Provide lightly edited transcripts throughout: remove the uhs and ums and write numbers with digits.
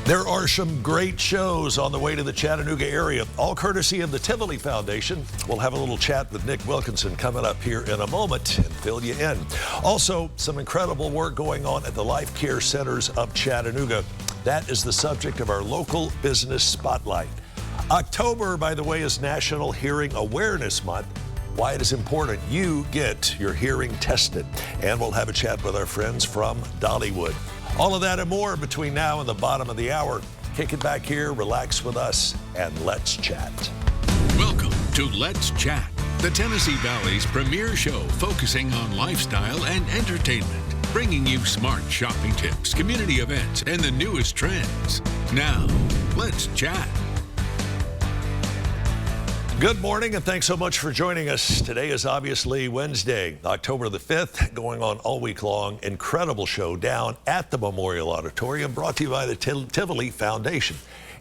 There are some great shows on the way to the Chattanooga area, all courtesy of the Tivoli Foundation. We'll have a little chat with Nick Wilkinson coming up here in a moment and fill you in. Also, some incredible work going on at the Life Care Centers of Chattanooga. That is the subject of our local business spotlight. October, by the way, is National Hearing Awareness Month. Why it is important you get your hearing tested. And we'll have a chat with our friends from Dollywood. All of that and more between now and the bottom of the hour. Kick it back here, relax with us, and let's chat. Welcome to Let's Chat, the Tennessee Valley's premier show focusing on lifestyle and entertainment, bringing you smart shopping tips, community events, and the newest trends. Now, let's chat. Good morning, and thanks so much for joining us. Today is obviously Wednesday, October the 5th, going on all week long. Incredible show down at the Memorial Auditorium, brought to you by the Tivoli Foundation.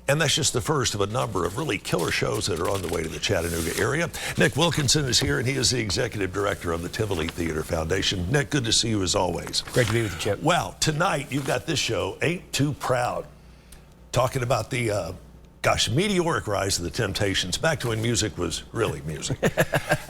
And that's just the first of a number of really killer shows that are on the way to the Chattanooga area. Nick Wilkinson is here, and he is the executive director of the Tivoli Theater Foundation. Nick, good to see you as always. Great to be with you, Chip. Well, tonight you've got this show, Ain't Too Proud, talking about the meteoric rise of the Temptations, back to when music was really music.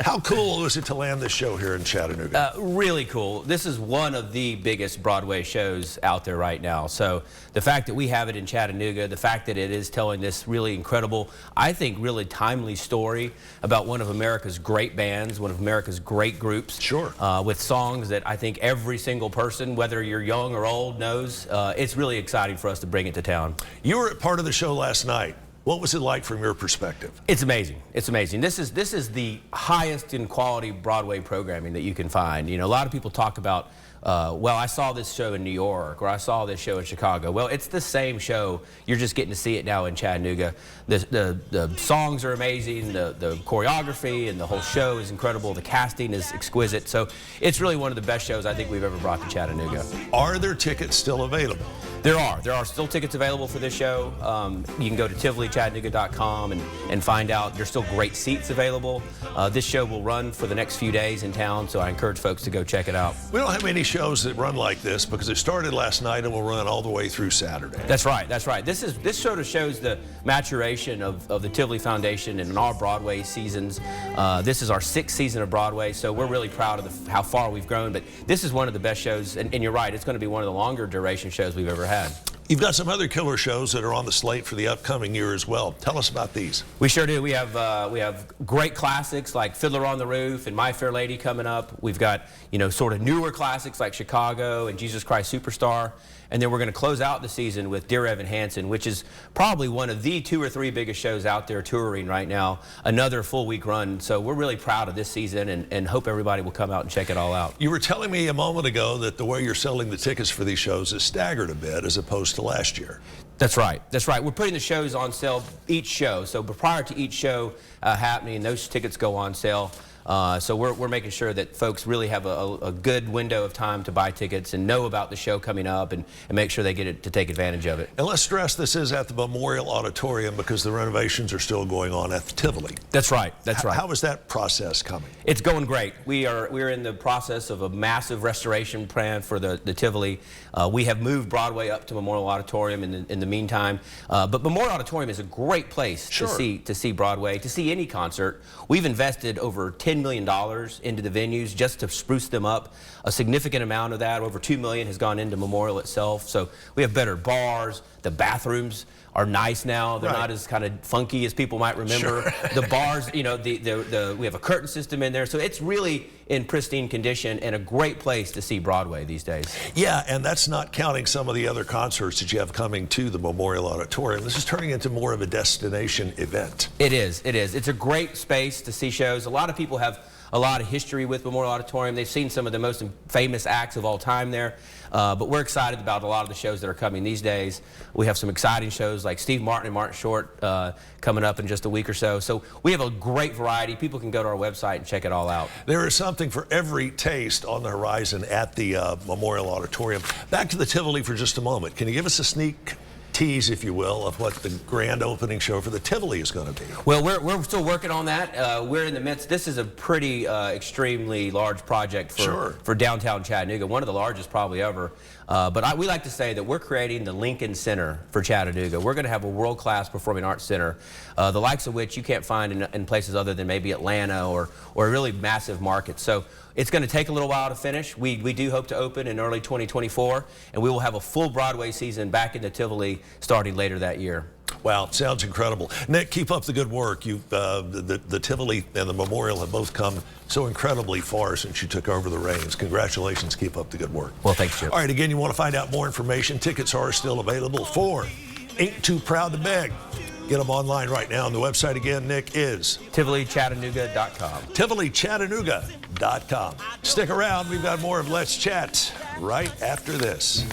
How cool was it to land this show here in Chattanooga? Really cool. This is one of the biggest Broadway shows out there right now. So the fact that we have it in Chattanooga, the fact that it is telling this really incredible, I think really timely story about one of America's great bands, one of America's great groups. Sure. With songs that I think every single person, whether you're young or old, knows. It's really exciting for us to bring it to town. You were a part of the show last night. What was it like from your perspective? It's amazing. It's amazing. This is the highest in quality Broadway programming that you can find. You know, a lot of people talk about, well, I saw this show in New York, or I saw this show in Chicago. Well, it's the same show. You're just getting to see it now in Chattanooga. The songs are amazing. The choreography and the whole show is incredible. The casting is exquisite. So it's really one of the best shows I think we've ever brought to Chattanooga. Are there tickets still available? There are still tickets available for this show. You can go to TivoliChattanooga.com and find out. There's still great seats available. This show will run for the next few days in town, so I encourage folks to go check it out. We don't have many shows that run like this because it started last night and will run all the way through Saturday. That's right. This sort of shows the maturation of the Tivoli Foundation and our Broadway seasons. This is our 6th season of Broadway, so we're really proud of how far we've grown. But this is one of the best shows, and you're right, it's going to be one of the longer duration shows we've ever had. You've got some other killer shows that are on the slate for the upcoming year as well. Tell us about these. We sure do. We have great classics like Fiddler on the Roof and My Fair Lady coming up. We've got, you know, sort of newer classics like Chicago and Jesus Christ Superstar. And then we're going to close out the season with Dear Evan Hansen, which is probably one of the 2 or 3 biggest shows out there touring right now. Another full week run. So we're really proud of this season and hope everybody will come out and check it all out. You were telling me a moment ago that the way you're selling the tickets for these shows is staggered a bit as opposed to last year. That's right. That's right. We're putting the shows on sale each show. So prior to each show happening, those tickets go on sale. So we're making sure that folks really have a good window of time to buy tickets and know about the show coming up and make sure they get it to take advantage of it. And let's stress this is at the Memorial Auditorium because the renovations are still going on at the Tivoli. That's right. That's right. How is that process coming? It's going great. We're in the process of a massive restoration plan for the Tivoli. We have moved Broadway up to Memorial Auditorium in the meantime. But Memorial Auditorium is a great place Sure. to see Broadway, to see any concert. We've invested over $10 million into the venues just to spruce them up. A significant amount of that, over $2 million, has gone into Memorial itself. So we have better bars. The bathrooms are nice now. They're not as kind of funky as people might remember. Sure. The bars, you know, we have a curtain system in there. So it's really in pristine condition and a great place to see Broadway these days. Yeah, and that's not counting some of the other concerts that you have coming to the Memorial Auditorium. This is turning into more of a destination event. It is. It is. It's a great space to see shows. A lot of people have a lot of history with Memorial Auditorium. They've seen some of the most famous acts of all time there. But we're excited about a lot of the shows that are coming these days. We have some exciting shows like Steve Martin and Martin Short coming up in just a week or so. So we have a great variety. People can go to our website and check it all out. There is something for every taste on the horizon at the Memorial Auditorium. Back to the Tivoli for just a moment. Can you give us a sneak tease, if you will, of what the grand opening show for the Tivoli is going to be. Well, we're still working on that. We're in the midst. This is a pretty extremely large project for downtown Chattanooga, one of the largest probably ever. But we like to say that we're creating the Lincoln Center for Chattanooga. We're going to have a world-class performing arts center, the likes of which you can't find in places other than maybe Atlanta or really massive markets. So it's going to take a little while to finish. We do hope to open in early 2024, and we will have a full Broadway season back in the Tivoli starting later that year. Wow, sounds incredible. Nick, keep up the good work. The Tivoli and the Memorial have both come so incredibly far since you took over the reins. Congratulations. Keep up the good work. Well, thanks, Chip. All right, again, you want to find out more information. Tickets are still available for Ain't Too Proud to Beg. Get them online right now. And the website again, Nick, is TivoliChattanooga.com. TivoliChattanooga.com. Stick around. We've got more of Let's Chat right after this.